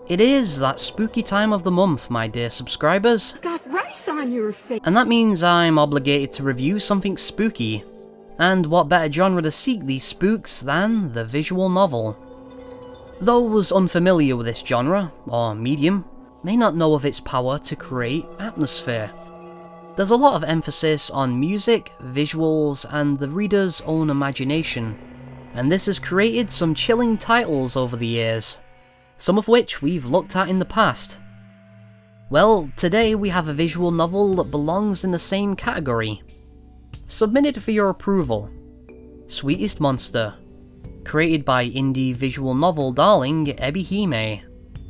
It is that spooky time of the month, my dear subscribers. Got rice on your face. And that means I'm obligated to review something spooky. And what better genre to seek these spooks than the visual novel? Those unfamiliar with this genre, or medium, may not know of its power to create atmosphere. There's a lot of emphasis on music, visuals, and the reader's own imagination, and this has created some chilling titles over the years, some of which we've looked at in the past. Well, today we have a visual novel that belongs in the same category. Submitted for your approval, Sweetest Monster, created by indie visual novel darling Ebi-hime,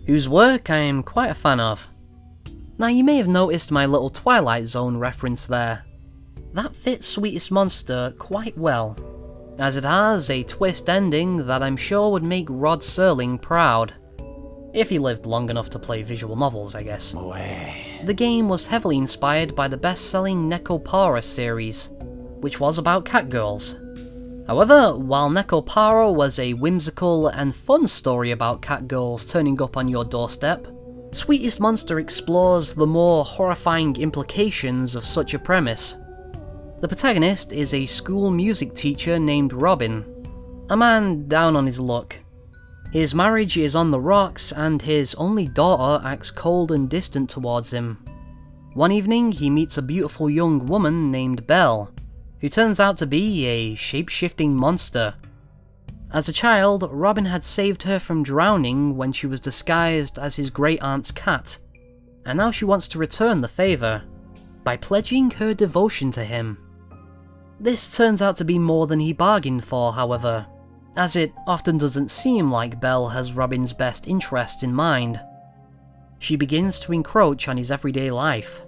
whose work I am quite a fan of. Now you may have noticed my little Twilight Zone reference there. That fits Sweetest Monster quite well, as it has a twist ending that I'm sure would make Rod Serling proud. If he lived long enough to play visual novels, I guess. The game was heavily inspired by the best-selling Nekopara series, which was about catgirls. However, while Nekopara was a whimsical and fun story about catgirls turning up on your doorstep, Sweetest Monster explores the more horrifying implications of such a premise. The protagonist is a school music teacher named Robin, a man down on his luck. His marriage is on the rocks and his only daughter acts cold and distant towards him. One evening he meets a beautiful young woman named Belle, who turns out to be a shape-shifting monster. As a child, Robin had saved her from drowning when she was disguised as his great-aunt's cat, and now she wants to return the favour by pledging her devotion to him. This turns out to be more than he bargained for, however, as it often doesn't seem like Belle has Robin's best interests in mind. She begins to encroach on his everyday life,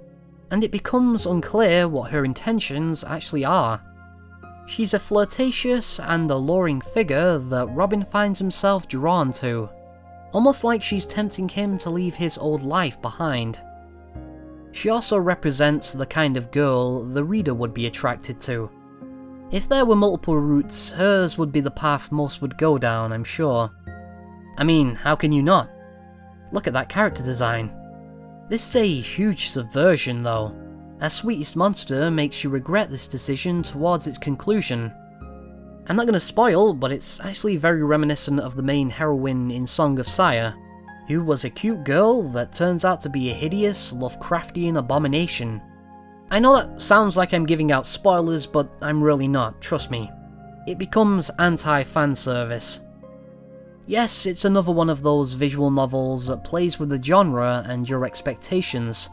and it becomes unclear what her intentions actually are. She's a flirtatious and alluring figure that Robin finds himself drawn to, almost like she's tempting him to leave his old life behind. She also represents the kind of girl the reader would be attracted to. If there were multiple routes, hers would be the path most would go down, I'm sure. I mean, how can you not? Look at that character design. This is a huge subversion though, as Sweetest Monster makes you regret this decision towards its conclusion. I'm not going to spoil, but it's actually very reminiscent of the main heroine in Song of Fire, who was a cute girl that turns out to be a hideous, Lovecraftian abomination. I know that sounds like I'm giving out spoilers, but I'm really not, trust me. It becomes anti-fanservice. Yes, it's another one of those visual novels that plays with the genre and your expectations.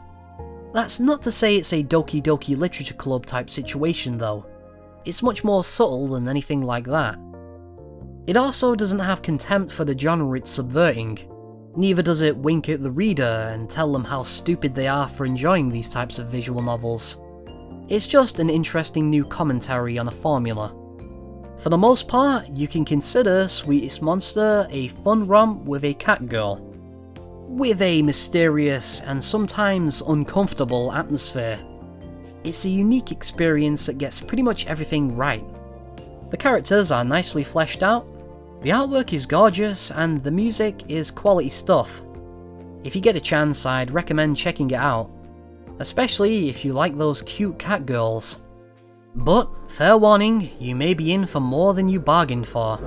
That's not to say it's a Doki Doki Literature Club type situation though. It's much more subtle than anything like that. It also doesn't have contempt for the genre it's subverting. Neither does it wink at the reader and tell them how stupid they are for enjoying these types of visual novels. It's just an interesting new commentary on a formula. For the most part, you can consider Sweetest Monster a fun romp with a catgirl, with a mysterious and sometimes uncomfortable atmosphere. It's a unique experience that gets pretty much everything right. The characters are nicely fleshed out, the artwork is gorgeous, and the music is quality stuff. If you get a chance, I'd recommend checking it out, especially if you like those cute catgirls. But, fair warning, you may be in for more than you bargained for.